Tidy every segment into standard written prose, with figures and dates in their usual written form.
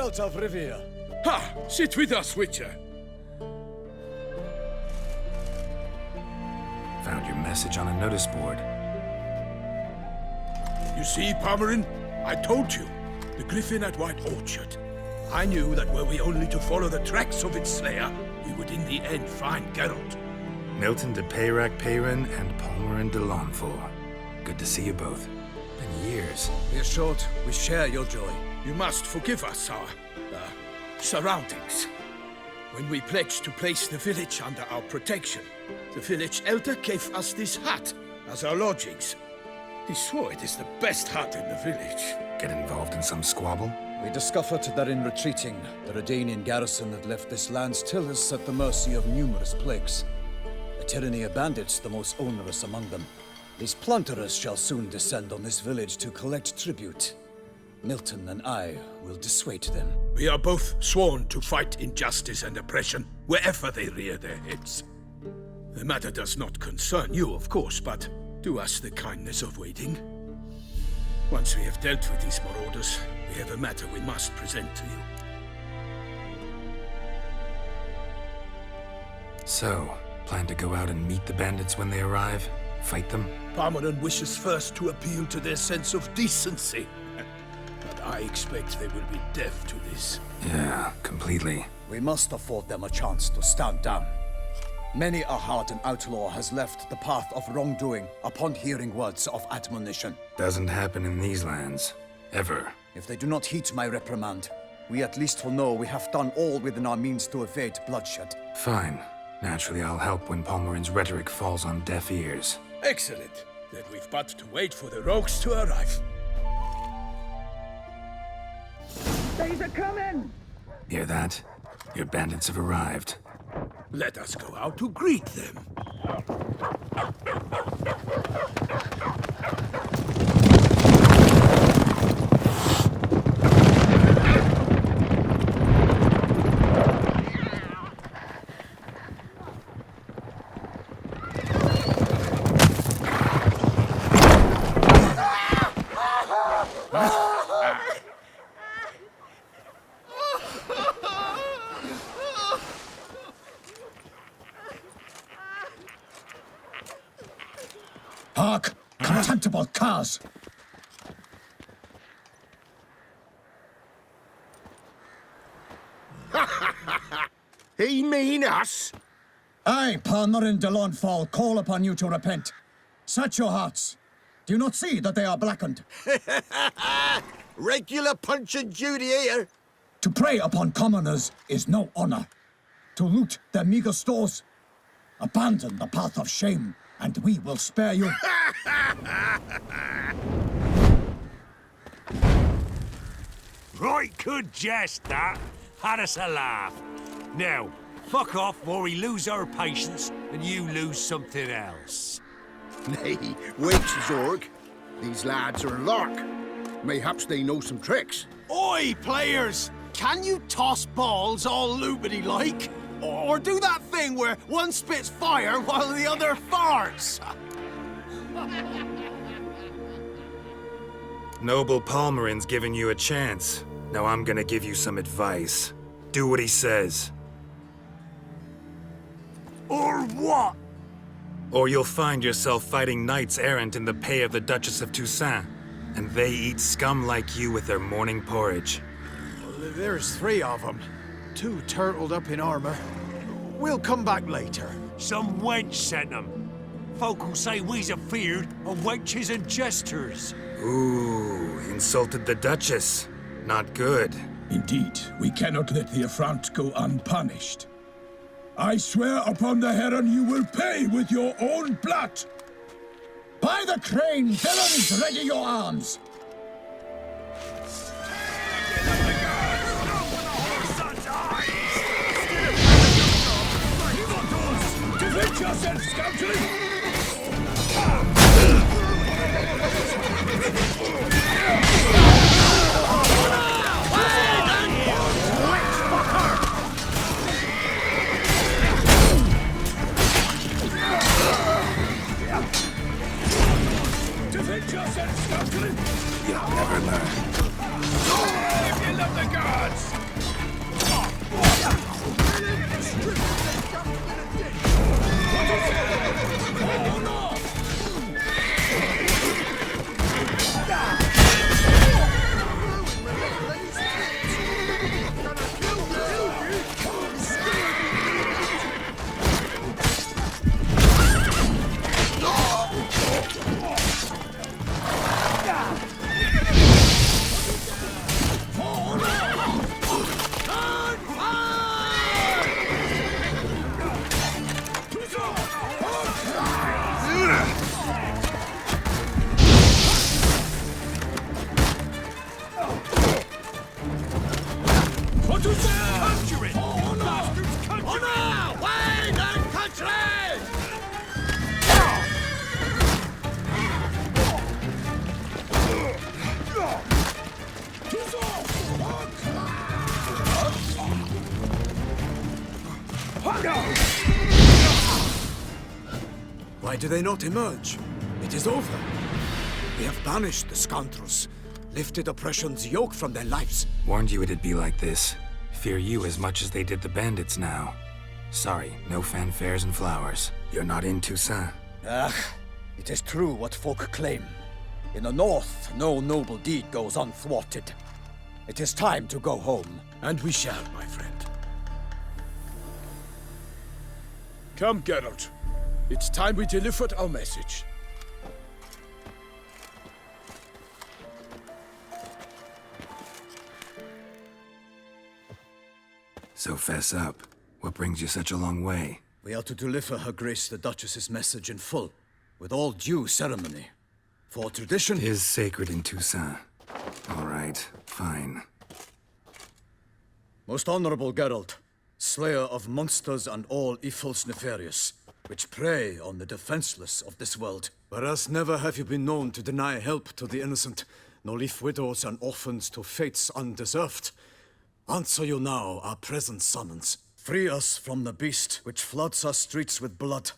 Geralt of Rivia. Ha! Sit with us, Witcher. Found your message on a notice board. You see, Palmerin? I told you. The griffin at White Orchard. I knew that were we only to follow the tracks of its slayer, we would in the end find Geralt. Milton de Peyrac Peyrin and Palmerin de Lawnford. Good to see you both. Been years. Be assured, we share your joy. You must forgive us our surroundings. When we pledged to place the village under our protection, the village elder gave us this hut as our lodgings. He swore it is the best hut in the village. Get involved in some squabble? We discovered that in retreating, the Redanian garrison that left this land still is at the mercy of numerous plagues. A tyranny of bandits, the most onerous among them. These plunderers shall soon descend on this village to collect tribute. Milton and I will dissuade them. We are both sworn to fight injustice and oppression wherever they rear their heads. The matter does not concern you, of course, but do us the kindness of waiting. Once we have dealt with these marauders, we have a matter we must present to you. So, plan to go out and meet the bandits when they arrive? Fight them? Palmerin wishes first to appeal to their sense of decency. But I expect they will be deaf to this. Yeah, completely. We must afford them a chance to stand down. Many a hardened outlaw has left the path of wrongdoing upon hearing words of admonition. Doesn't happen in these lands. Ever. If they do not heed my reprimand, we at least will know we have done all within our means to evade bloodshed. Fine. Naturally, I'll help when Palmerin's rhetoric falls on deaf ears. Excellent. Then we've but to wait for the rogues to arrive. They's a coming! Hear that? Your bandits have arrived. Let us go out to greet them. Hark! Contemptible curs! He mean us? I, Palmerin de Lawnford, call upon you to repent. Set your hearts. Do you not see that they are blackened? Regular Punch and Judy here. To prey upon commoners is no honor. To loot their meager stores, abandon the path of shame, and we will spare you. Right good jest, that. Had us a laugh. Now, fuck off or we lose our patience and you lose something else. Nay, wait, Zorg. These lads are a lark. Mayhaps they know some tricks. Oi, players! Can you toss balls all loopity-like? Or do that thing where one spits fire while the other farts? Noble Palmerin's giving you a chance. Now I'm gonna give you some advice. Do what he says. Or what? Or you'll find yourself fighting knights errant in the pay of the Duchess of Toussaint. And they eat scum like you with their morning porridge. There's 3 of them. 2 turtled up in armor. We'll come back later. Some wench sent them. Folk will say we's afeard of wenches and jesters. Ooh, insulted the Duchess. Not good. Indeed, we cannot let the affront go unpunished. I swear upon the heron you will pay with your own blood. By the crane, villains, ready your arms. Defend yourself, scoundrel! Defend yourself, scoundrel! You'll never learn. If you love the gods! For Toussaint! Conjure it! Bastards, conjure it! Honor! Wine and country! Why do they not emerge? It is over. We have banished the scoundrels, lifted oppression's yoke from their lives. Warned you it'd be like this. Fear you as much as they did the bandits now. Sorry, no fanfares and flowers. You're not in Toussaint. It is true what folk claim. In the north, no noble deed goes unthwarted. It is time to go home. And we shall, my friend. Come, Geralt. It's time we delivered our message. So fess up. What brings you such a long way? We are to deliver Her Grace the Duchess's message in full, with all due ceremony. For tradition... Is sacred in Toussaint. All right, fine. Most honorable Geralt, slayer of monsters and all evils nefarious, which prey on the defenseless of this world. Whereas never have you been known to deny help to the innocent, nor leave widows and orphans to fates undeserved. Answer you now our present summons. Free us from the beast which floods our streets with blood,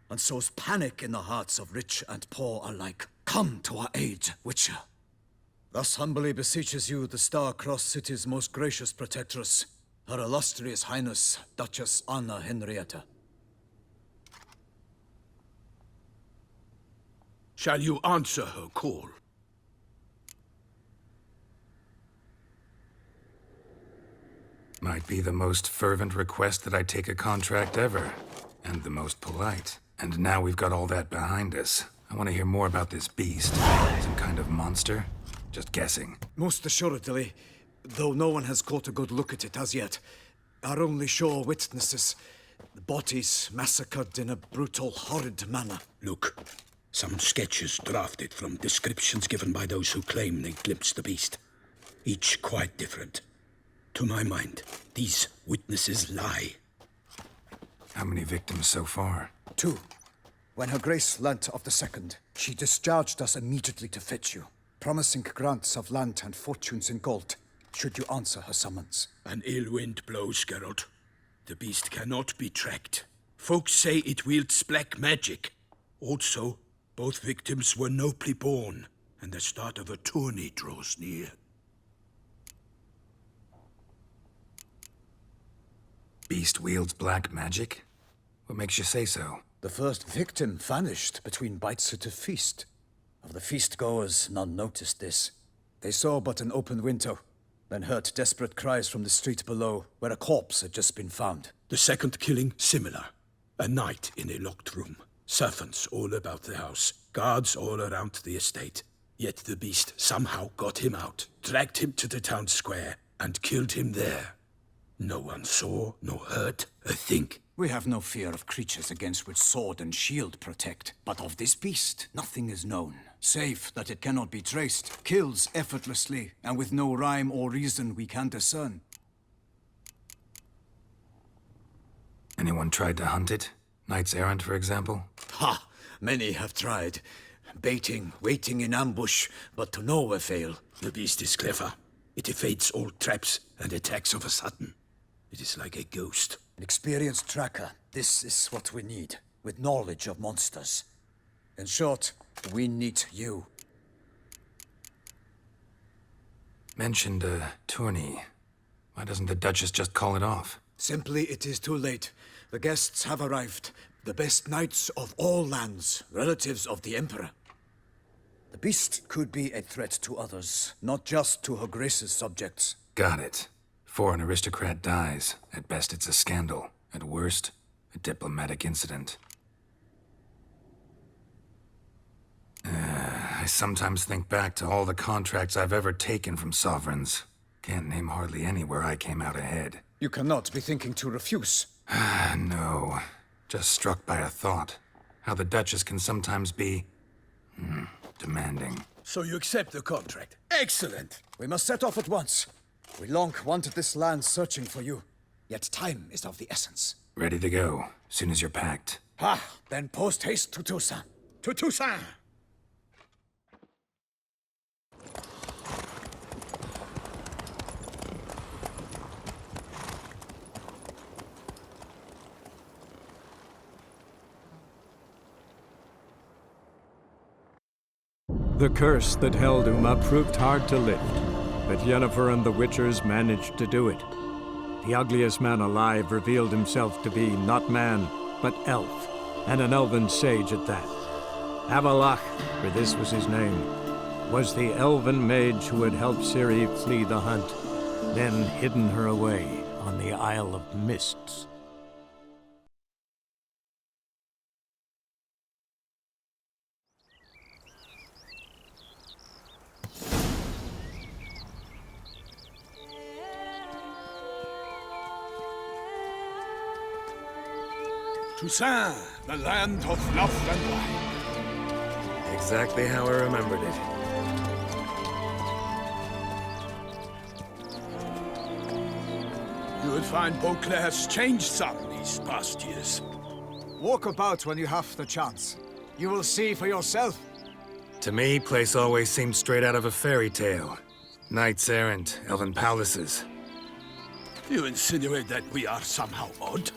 and sows panic in the hearts of rich and poor alike. Come to our aid, Witcher. Thus humbly beseeches you the star-crossed city's most gracious protectress, Her illustrious Highness, Duchess Anna Henrietta. Shall you answer her call? Might be the most fervent request that I take a contract ever. And the most polite. And now we've got all that behind us. I want to hear more about this beast. Some kind of monster? Just guessing. Most assuredly, though no one has caught a good look at it as yet. Our only sure witnesses. The bodies massacred in a brutal, horrid manner. Look, some sketches drafted from descriptions given by those who claim they glimpsed the beast. Each quite different. To my mind, these witnesses lie. How many victims so far? 2. When Her Grace learnt of the second, she discharged us immediately to fetch you, promising grants of land and fortunes in gold, should you answer her summons. An ill wind blows, Geralt. The beast cannot be tracked. Folks say it wields black magic. Also, both victims were nobly born, and the start of a tourney draws near. Beast wields black magic? What makes you say so? The first victim vanished between bites at a feast. Of the feast-goers, none noticed this. They saw but an open window, then heard desperate cries from the street below, where a corpse had just been found. The second killing, similar. A night in a locked room. Servants all about the house. Guards all around the estate. Yet the beast somehow got him out, dragged him to the town square, and killed him there. No one saw, nor heard a thing. We have no fear of creatures against which sword and shield protect. But of this beast, nothing is known. Save that it cannot be traced, kills effortlessly, and with no rhyme or reason we can discern. Anyone tried to hunt it? Knights errant, for example? Ha! Many have tried. Baiting, waiting in ambush, but to no avail. The beast is clever. It evades all traps and attacks of a sudden. It is like a ghost. An experienced tracker. This is what we need, with knowledge of monsters. In short, we need you. Mentioned a tourney. Why doesn't the Duchess just call it off? Simply, it is too late. The guests have arrived. The best knights of all lands, relatives of the Emperor. The beast could be a threat to others, not just to Her Grace's subjects. Got it. Before an aristocrat dies, at best it's a scandal. At worst, a diplomatic incident. I sometimes think back to all the contracts I've ever taken from sovereigns. Can't name hardly any where I came out ahead. You cannot be thinking to refuse. No. Just struck by a thought. How the Duchess can sometimes be... demanding. So you accept the contract. Excellent! We must set off at once. We long wanted this land searching for you, yet time is of the essence. Ready to go, soon as you're packed. Then post haste to Toussaint. To Toussaint! The curse that held Uma proved hard to lift, but Yennefer and the Witchers managed to do it. The ugliest man alive revealed himself to be not man, but elf, and an elven sage at that. Avalach, for this was his name, was the elven mage who had helped Ciri flee the hunt, then hidden her away on the Isle of Mists. Toussaint, the land of love and wine. Exactly how I remembered it. You will find Beauclair has changed some these past years. Walk about when you have the chance. You will see for yourself. To me, place always seemed straight out of a fairy tale. Knights errant, elven palaces. You insinuate that we are somehow odd?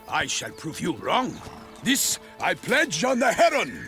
I shall prove you wrong. This I pledge on the Heron!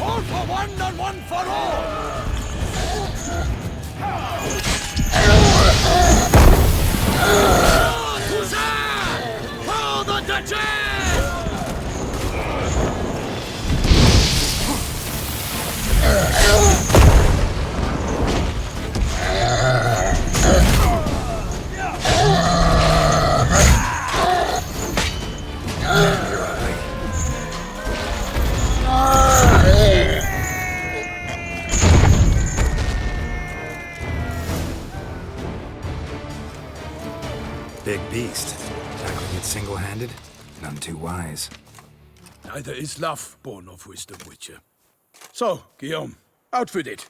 All for one and one for all! Toussaint! For the Duchess! Big beast. Tackling it single-handed? None too wise. Neither is love born of wisdom, Witcher. So, Guillaume, out with it.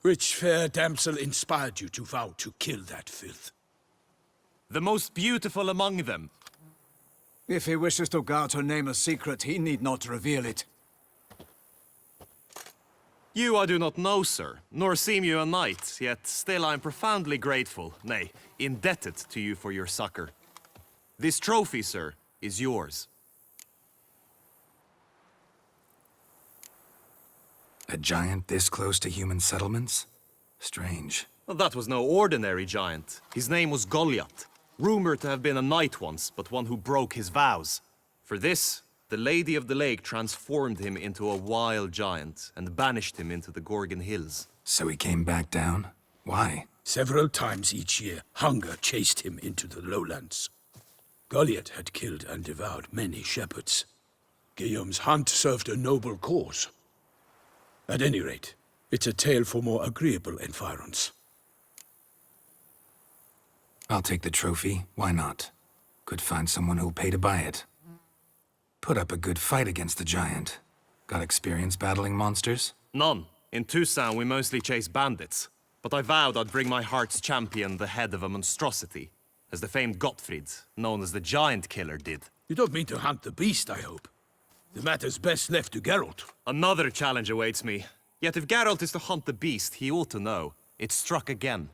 Which fair damsel inspired you to vow to kill that filth? The most beautiful among them. If he wishes to guard her name a secret, he need not reveal it. You I do not know, sir, nor seem you a knight, yet still I am profoundly grateful, nay, indebted to you for your succor. This trophy, sir, is yours. A giant this close to human settlements? Strange. Well, that was no ordinary giant. His name was Goliath, rumored to have been a knight once, but one who broke his vows. For this, the Lady of the Lake transformed him into a wild giant and banished him into the Gorgon Hills. So he came back down? Why? Several times each year, hunger chased him into the lowlands. Goliath had killed and devoured many shepherds. Guillaume's hunt served a noble cause. At any rate, it's a tale for more agreeable environs. I'll take the trophy. Why not? Could find someone who'll pay to buy it. Put up a good fight against the giant. Got experience battling monsters? None. In Toussaint, we mostly chase bandits. But I vowed I'd bring my heart's champion the head of a monstrosity. as the famed Gottfried, known as the Giant Killer, did. You don't mean to hunt the beast, I hope. The matter's best left to Geralt. Another challenge awaits me. Yet if Geralt is to hunt the beast, he ought to know. It struck again.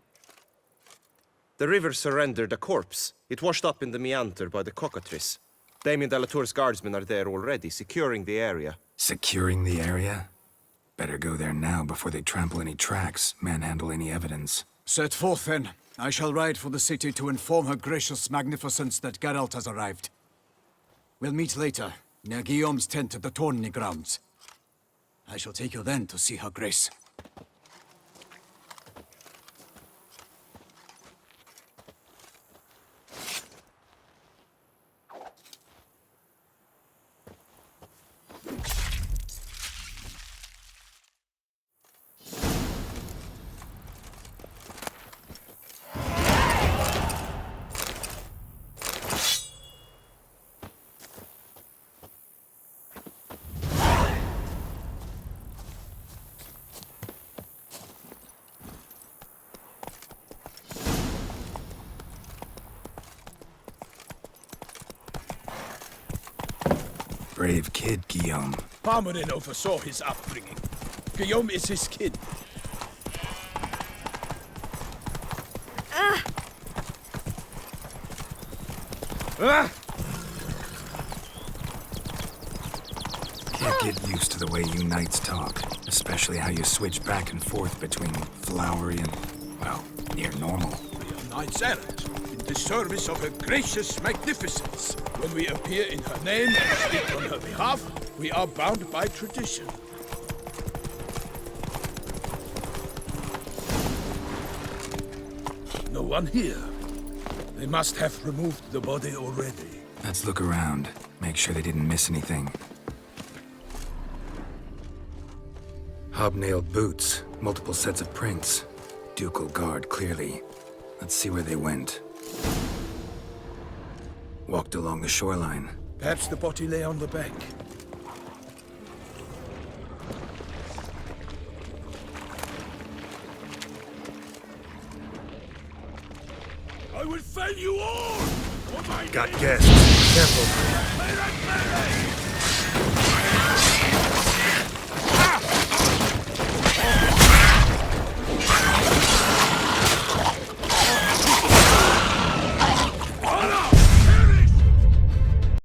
The river surrendered a corpse. It washed up in the meander by the cockatrice. Damien de la Tour's guardsmen are there already, securing the area. Securing the area? Better go there now before they trample any tracks, manhandle any evidence. Set forth, then. I shall ride for the city to inform her gracious magnificence that Geralt has arrived. We'll meet later, near Guillaume's tent at the tourney grounds. I shall take you then to see her grace. Brave kid, Guillaume. Parmarin oversaw his upbringing. Guillaume is his kid. Can't get used to the way you knights talk, especially how you switch back and forth between flowery and, well, near normal. We are knights errant, in the service of her gracious magnificence. When we appear in her name and speak on her behalf, we are bound by tradition. No one here. They must have removed the body already. Let's look around, make sure they didn't miss anything. Hobnailed boots, multiple sets of prints. Ducal guard, clearly. Let's see where they went. Walked along the shoreline. Perhaps the body lay on the bank. I will fell you all! For my Got name. guests. Careful. May